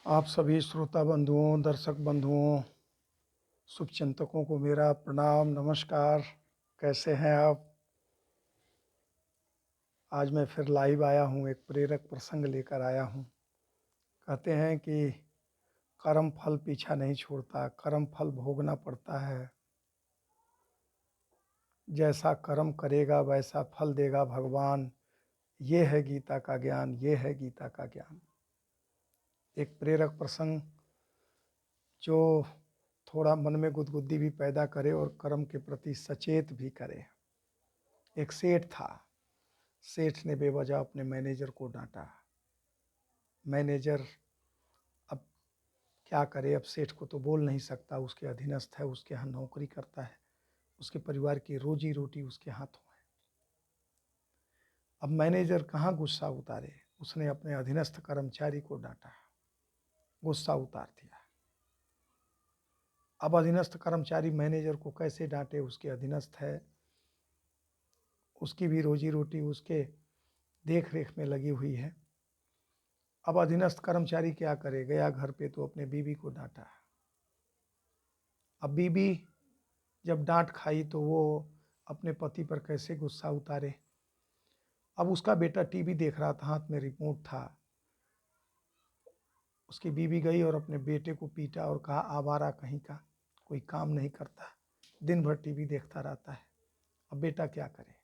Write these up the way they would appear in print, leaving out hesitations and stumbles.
आप सभी श्रोता बंधुओं, दर्शक बंधुओं, शुभचिंतकों को मेरा प्रणाम, नमस्कार। कैसे हैं आप? आज मैं फिर लाइव आया हूँ, एक प्रेरक प्रसंग लेकर आया हूँ। कहते हैं कि कर्म फल पीछा नहीं छोड़ता, कर्म फल भोगना पड़ता है। जैसा कर्म करेगा वैसा फल देगा भगवान। ये है गीता का ज्ञान, ये है गीता का ज्ञान। एक प्रेरक प्रसंग जो थोड़ा मन में गुदगुदी भी पैदा करे और कर्म के प्रति सचेत भी करे। एक सेठ था। सेठ ने बेवजह अपने मैनेजर को डांटा। मैनेजर अब क्या करे, अब सेठ को तो बोल नहीं सकता, उसके अधीनस्थ है, उसके यहाँ नौकरी करता है, उसके परिवार की रोजी रोटी उसके हाथों है। अब मैनेजर कहाँ गुस्सा उतारे, उसने अपने अधीनस्थ कर्मचारी को डांटा, गुस्सा उतार दिया। अब अधीनस्थ कर्मचारी मैनेजर को कैसे डांटे, उसके अधीनस्थ है, उसकी भी रोजी रोटी उसके देख रेख में लगी हुई है। अब अधीनस्थ कर्मचारी क्या करे, गया घर पे तो अपने बीवी को डांटा। अब बीवी जब डांट खाई तो वो अपने पति पर कैसे गुस्सा उतारे। अब उसका बेटा टीवी देख रहा था, हाथ में रिमोट था। उसकी बीवी गई और अपने बेटे को पीटा और कहा, आवारा कहीं का, कोई काम नहीं करता, दिन भर टीवी देखता रहता है। अब बेटा क्या करे।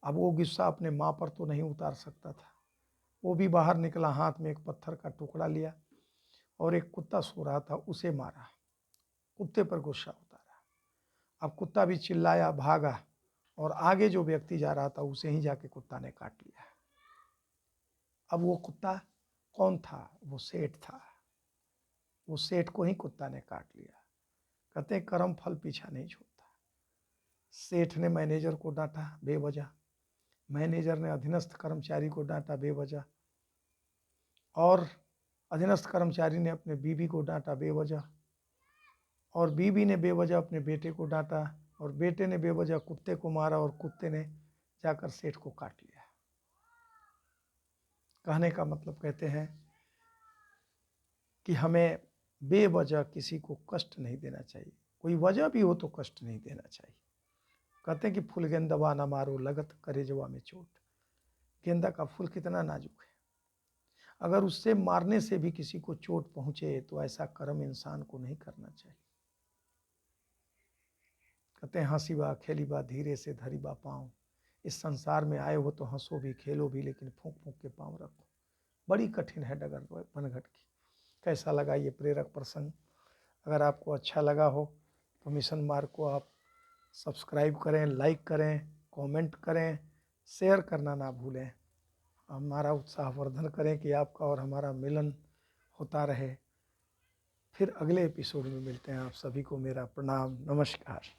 अब वो गुस्सा अपने माँ पर तो नहीं उतार सकता था। वो भी बाहर निकला, हाथ में एक पत्थर का टुकड़ा लिया और एक कुत्ता सो रहा था उसे मारा, कुत्ते पर गुस्सा उतारा। अब कुत्ता भी चिल्लाया, भागा और आगे जो व्यक्ति जा रहा था उसे ही जाके कुत्ता ने काट लिया। अब वो कुत्ता कौन था? वो सेठ था। वो सेठ को ही कुत्ता ने काट लिया। कहते हैं कर्म फल पीछा नहीं छोड़ता। सेठ ने मैनेजर को डांटा बेवजह, मैनेजर ने अधीनस्थ कर्मचारी को डांटा बेवजह, और अधीनस्थ कर्मचारी ने अपने बीवी को डांटा बेवजह, और बीवी ने बेवजह अपने बेटे को डांटा, और बेटे ने बेवजह कुत्ते को मारा, और कुत्ते ने जाकर सेठ को काट लिया। कहने का मतलब कहते हैं कि हमें बेवजह किसी को कष्ट नहीं देना चाहिए। कोई वजह भी हो तो कष्ट नहीं देना चाहिए। कहते हैं कि फूल गेंदवा ना मारो, लगत करेजवा में चोट। गेंदा का फूल कितना नाजुक है, अगर उससे मारने से भी किसी को चोट पहुंचे तो ऐसा कर्म इंसान को नहीं करना चाहिए। कहते हैं हंसी बा खेली बा धीरे से धरी बा पाँव। इस संसार में आए हो तो हंसो भी खेलो भी, लेकिन फूंक फूंक के पाँव रखो। बड़ी कठिन है डगर बनघट की। कैसा लगा ये प्रेरक प्रसंग? अगर आपको अच्छा लगा हो तो मिशन मार्ग को आप सब्सक्राइब करें, लाइक करें, कमेंट करें, शेयर करना ना भूलें। हमारा उत्साहवर्धन करें कि आपका और हमारा मिलन होता रहे। फिर अगले एपिसोड में मिलते हैं। आप सभी को मेरा प्रणाम, नमस्कार।